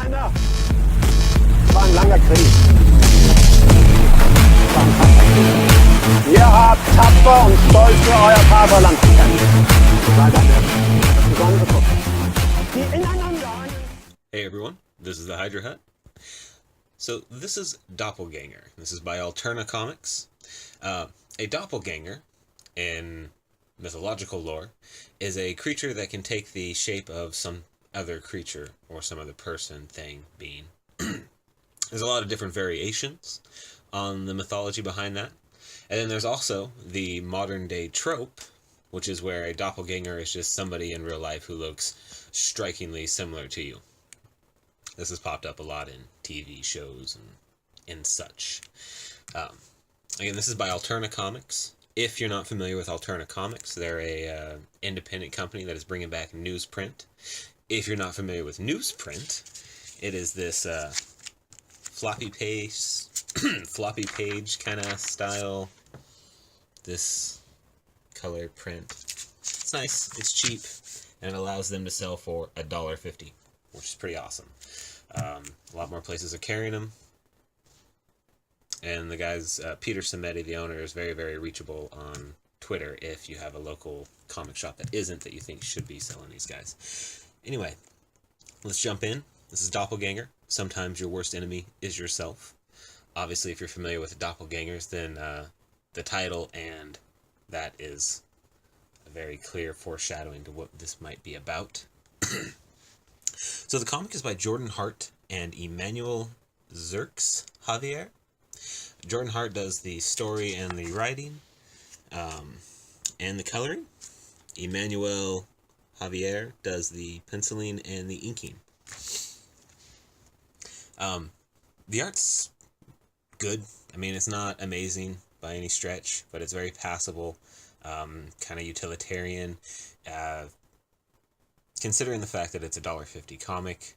Männer, es war ein langer Krieg. Ihr habt tapfer und stolz für euer Vaterland gekämpft. Seid eine besondere Truppe, die ineinander... Hey everyone, this is the Hydra Hut. So this is Doppelganger. This is by Alterna Comics. A doppelganger, in mythological lore, is a creature that can take the shape of some other creature or some other person, thing, being. There's a lot of different variations on the mythology behind that. And then there's also the modern day trope, which is where a doppelganger is just somebody in real life who looks strikingly similar to you. This has popped up a lot in TV shows and such. Again, this is by Alterna Comics. If you're not familiar with Alterna Comics, they're a independent company that is bringing back newsprint. If you're not familiar with newsprint, it is this floppy page kind of style. This color print. It's nice. It's cheap, and it allows them to sell for $1.50, which is pretty awesome. A lot more places are carrying them. And the guy's, Peter Samedi, the owner, is very, very reachable on Twitter if you have a local comic shop that isn't, that you think should be selling these guys. Anyway, let's jump in. This is Doppelganger. Sometimes your worst enemy is yourself. Obviously, if you're familiar with doppelgangers, then the title and that is a very clear foreshadowing to what this might be about. So the comic is by Jordan Hart and Emmanuel Xerx Javier. Jordan Hart does the story and the writing, and the coloring. Emmanuel Javier does the penciling and the inking. The art's good. I mean, it's not amazing by any stretch, but it's very passable, kind of utilitarian. Considering the fact that it's a $1.50 comic,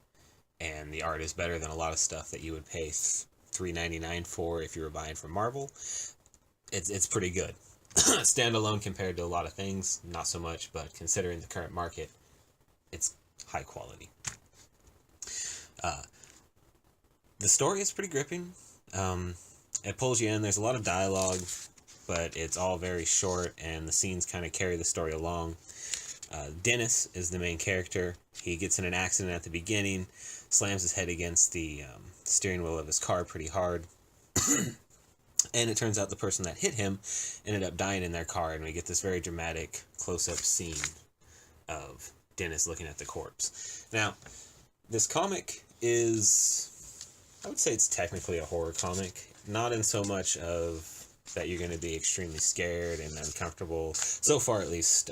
and the art is better than a lot of stuff that you would pay $3.99 for if you were buying from Marvel, it's pretty good. Standalone compared to a lot of things, not so much, but considering the current market, it's high quality. The story is pretty gripping. It pulls you in. There's a lot of dialogue, but it's all very short, and the scenes kind of carry the story along. Dennis is the main character. He gets in an accident at the beginning, slams his head against the steering wheel of his car pretty hard, and it turns out the person that hit him ended up dying in their car, and we get this very dramatic close-up scene of Dennis looking at the corpse. Now, this comic is, I would say it's technically a horror comic, not in so much of that you're going to be extremely scared and uncomfortable, so far at least,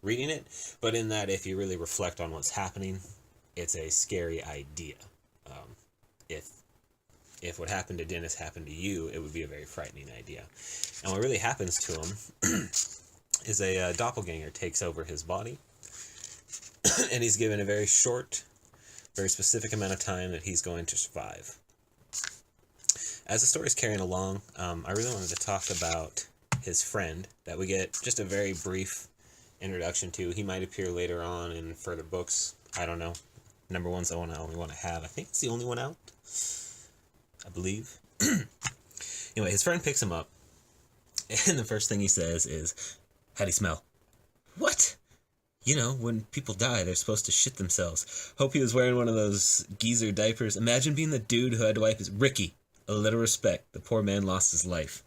reading it, but in that if you really reflect on what's happening, it's a scary idea. If what happened to Dennis happened to you, it would be a very frightening idea. And what really happens to him is a doppelganger takes over his body, and he's given a very short, very specific amount of time that he's going to survive. As the story's carrying along, I really wanted to talk about his friend that we get just a very brief introduction to. He might appear later on in further books. I don't know. Number one's the only one I have. I think it's the only one out, I believe. Anyway, his friend picks him up, and the first thing he says is, "How'd he smell?" "What?" "You know, when people die, they're supposed to shit themselves. Hope he was wearing one of those geezer diapers. Imagine being the dude who had to wipe his... Ricky, a little respect. The poor man lost his life."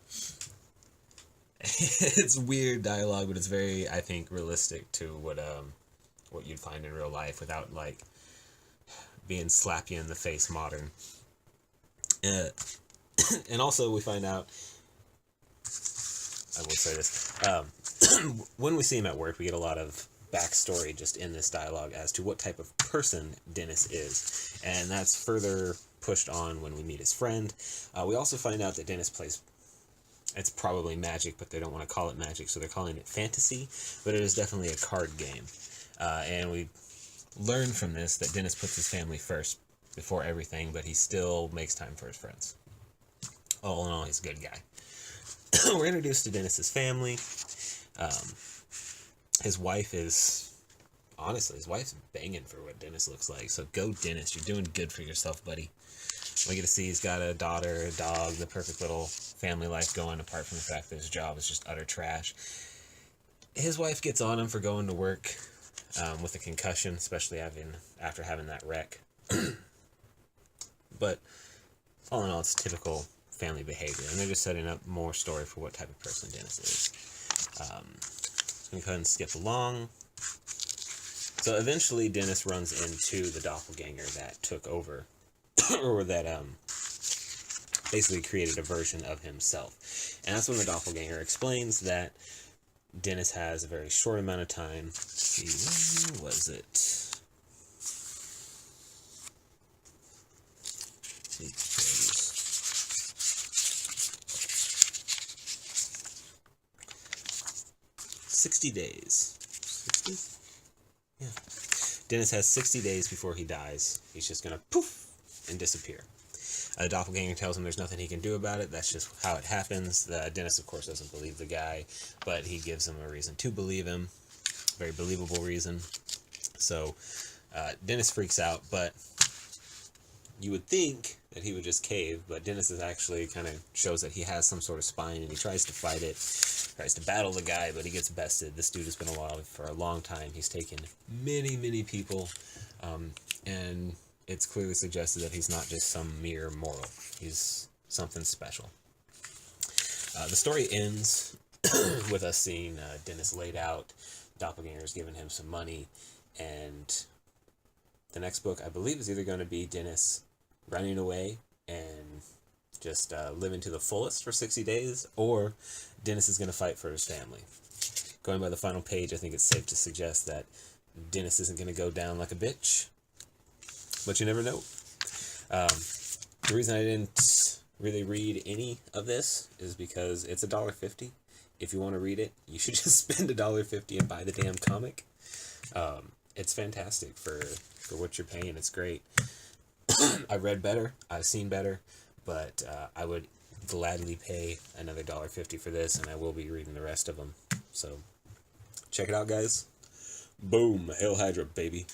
It's weird dialogue, but it's very, I think, realistic to what you'd find in real life without, like, being slap you in the face modern. And also we find out, I will say this, when we see him at work, we get a lot of backstory just in this dialogue as to what type of person Dennis is. And that's further pushed on when we meet his friend. We also find out that Dennis plays... It's probably Magic, but they don't want to call it Magic, so they're calling it Fantasy, but it is definitely a card game. And we learn from this that Dennis puts his family first before everything, but he still makes time for his friends. All in all, he's a good guy. We're introduced to Dennis's family. His wife is honestly, his wife's banging for what Dennis looks like. So go, Dennis. You're doing good for yourself, buddy. We get to see he's got a daughter, a dog, the perfect little family life going, apart from the fact that his job is just utter trash. His wife gets on him for going to work with a concussion, especially after having that wreck. But all in all, it's typical family behavior, and they're just setting up more story for what type of person Dennis is. I'm going to go ahead and skip along. So eventually Dennis runs into the doppelganger that took over, or that basically created a version of himself. And that's when the doppelganger explains that Dennis has a very short amount of time. Let's see, when was it? Let's see, 60 days. 60? Yeah. Dennis has 60 days before he dies. He's just gonna poof and disappear. The doppelganger tells him there's nothing he can do about it. That's just how it happens. Dennis, of course, doesn't believe the guy, but he gives him a reason to believe him. Very believable reason. So Dennis freaks out, but you would think that he would just cave, but Dennis is actually kind of shows that he has some sort of spine, and he tries to fight it, tries to battle the guy, but he gets bested. This dude has been alive for a long time. He's taken many, many people, and it's clearly suggested that he's not just some mere mortal. He's something special. The story ends with us seeing Dennis laid out. Doppelganger's giving him some money, and the next book, I believe, is either going to be Dennis running away and just living to the fullest for 60 days, or Dennis is going to fight for his family. Going by the final page, I think it's safe to suggest that Dennis isn't going to go down like a bitch, but you never know. The reason I didn't really read any of this is because it's $1.50. If you want to read it, you should just spend $1.50 and buy the damn comic. It's fantastic for what you're paying. It's great. I've read better, I've seen better, but I would gladly pay another $1.50 for this, and I will be reading the rest of them. So check it out, guys. Boom, Hail Hydra, baby.